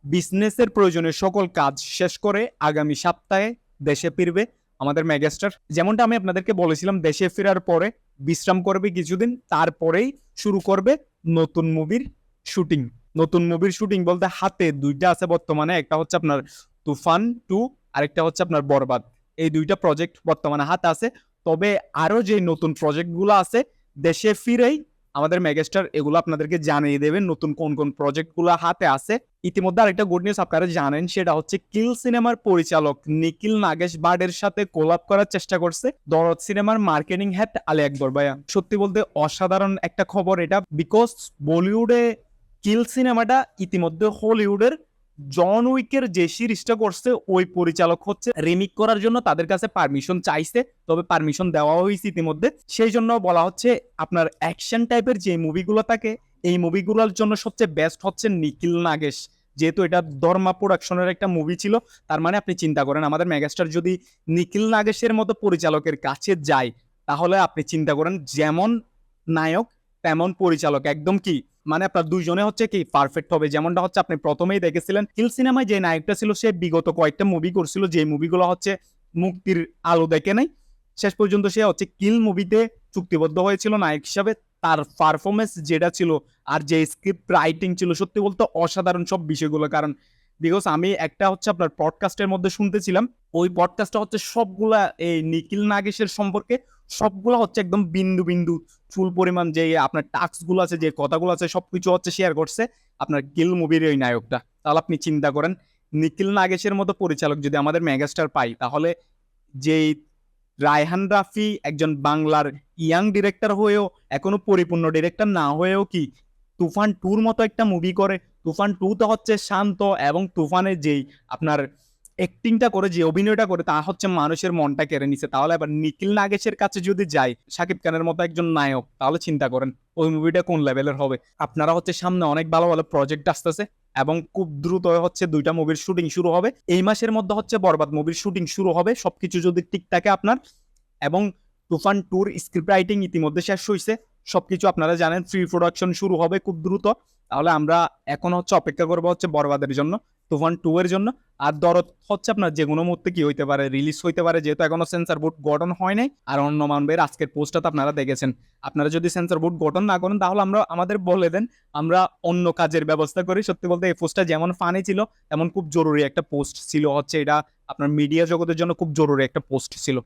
বিজনেসের প্রয়োজনীয় সকল কাজ শেষ করে আগামী সপ্তাহে দেশে ফিরবে আমাদের মেগাস্টার। যেমনটা আমি আপনাদেরকে বলেছিলাম, দেশে ফেরার পরে বিশ্রাম করবে কিছুদিন, তারপরেই শুরু করবে নতুন মুভির শুটিং। নতুন মুভির শুটিং বলতে হাতে দুইটা আছে বর্তমানে, একটা হচ্ছে আপনার তুফান 2, আরেকটা হচ্ছে আপনার বরবাদ। এই দুইটা প্রজেক্ট বর্তমানে হাতে আছে। তবে আরো যে নতুন প্রজেক্টগুলো আছে দেশে ফিরেই আমাদের মেগাস্টার এগুলো আপনাদেরকে জানিয়ে দেবেন নতুন কোন কোন প্রজেক্টগুলো হাতে আছে। ইতিমধ্যে আরেকটা গুড নিউজ আপনারা জানেন, সেটা হচ্ছে কিল সিনেমার পরিচালক নিখিল নাগেশ বার্ডের সাথে কোলাব করার চেষ্টা করছে দরদ সিনেমার মার্কেটিং হেড আলী আকবর ভাইয়া। সত্যি বলতে অসাধারণ একটা খবর এটা, বিকজ বলিউডে কিল সিনেমাটা ইতিমধ্যে হলিউডের জন উইকের যে সিরিজটা করছে ওই পরিচালক হচ্ছে রিমিক করার জন্য তাদের কাছে পারমিশন চাইছে, তবে পারমিশন দেওয়া হয়েছে ইতিমধ্যে। সেই জন্য বলা হচ্ছে আপনার অ্যাকশন টাইপের যে মুভিগুলো থাকে এই মুভিগুলোর জন্য সবচেয়ে বেস্ট হচ্ছে নিখিল নাগেশ। যেহেতু এটা ধর্মা প্রোডাকশনের একটা মুভি ছিল, তার মানে আপনি চিন্তা করেন আমাদের মেগাস্টার যদি নিখিল নাগেশের মতো পরিচালকের কাছে যায়, তাহলে আপনি চিন্তা করেন যেমন নায়ক তেমন পরিচালক, একদম কি মানে আপনার দুইজনে হচ্ছে কি পারফেক্ট হবে। যেমনটা হচ্ছে আপনি প্রথমেই দেখেছিলেন কিল সিনেমায় যে নায়কটা ছিল সে বিগত কয়েকটা মুভি করছিল, যে মুভিগুলো হচ্ছে মুক্তির আলো দেখে নাই। শেষ পর্যন্ত সে হচ্ছে কিল মুভিতে চুক্তিবদ্ধ হয়েছিল নায়ক হিসাবে। তার পারফরমেন্স যেটা ছিল আর যে স্ক্রিপ্ট রাইটিং ছিল, সত্যি বলতে অসাধারণ সব বিষয়গুলো। কারণ বিকজ আমি একটা হচ্ছে আপনার পডকাস্টের মধ্যে শুনতেছিলাম, ওই পডকাস্টটা হচ্ছে সবগুলা এই নিখিল নাগেশের সম্পর্কে সবগুলা হচ্ছে একদম বিন্দু বিন্দু চুল পরিমাণ যে আপনার টাস্ক গুলো আছে, যে কথাগুলো আছে সবকিছু হচ্ছে শেয়ার করছে আপনার কিল মুভির ওই নায়কটা। তাহলে আপনি চিন্তা করেন নিখিল নাগেশের মতো পরিচালক যদি আমাদের মেগাস্টার পাই, তাহলে যে রায়হান রাফি একজন বাংলার ইয়াং ডিরেক্টর হয়েও এখনো পরিপূর্ণ ডিরেক্টর না হয়েও কি তুফান 2-র মতো একটা মুভি করে। তুফান 2 তো হচ্ছে শান্ত, এবং তুফানের যেই আপনার অ্যাক্টিংটা করে যে অভিনয়টা করে তা হচ্ছে মানুষের মনটা কেড়ে নিছে। তাহলে এবার নিখিল নাগেশের কাছে যদি যাই শাকিব খানের মতো একজন নায়ক, তাহলে চিন্তা করেন ওই মুভিটা কোন লেভেলের হবে। আপনারা হচ্ছে সামনে অনেক ভালো ভালো প্রজেক্ট আসতেছে এবং খুব দ্রুত হচ্ছে দুইটা মুভির শুটিং শুরু হবে। এই মাসের মধ্যে হচ্ছে বরবাদ মুভির শুটিং শুরু হবে, সবকিছু যদি ঠিক থাকে আপনার। এবং তুফান 2-র স্ক্রিপ্ট রাইটিং ইতিমধ্যে শেষ হয়েছে, সবকিছু আপনারা জানেন, ফ্রি প্রোডাকশন শুরু হবে খুব দ্রুত। তাহলে আমরা এখন হচ্ছে অপেক্ষা করবো হচ্ছে বরবাদের জন্য, তুফান 2 এর জন্য। আর দরদ হচ্ছে আপনার যে কোনো মুহূর্তে কি হইতে পারে, রিলিজ হইতে পারে, যেহেতু এখনো সেন্সর বোর্ড গঠন হয় নাই। আর অন্য মানবের আজকের পোস্টটা তো আপনারা দেখেছেন। আপনারা যদি সেন্সর বোর্ড গঠন না করেন তাহলে আমরা আমাদের বলে দেন, আমরা অন্য কাজের ব্যবস্থা করি। সত্যি বলতে এই পোস্টটা যেমন ফানি ছিল তেমন খুব জরুরি একটা পোস্ট ছিল, হচ্ছে এটা আপনার মিডিয়া জগতের জন্য খুব জরুরি একটা পোস্ট ছিল।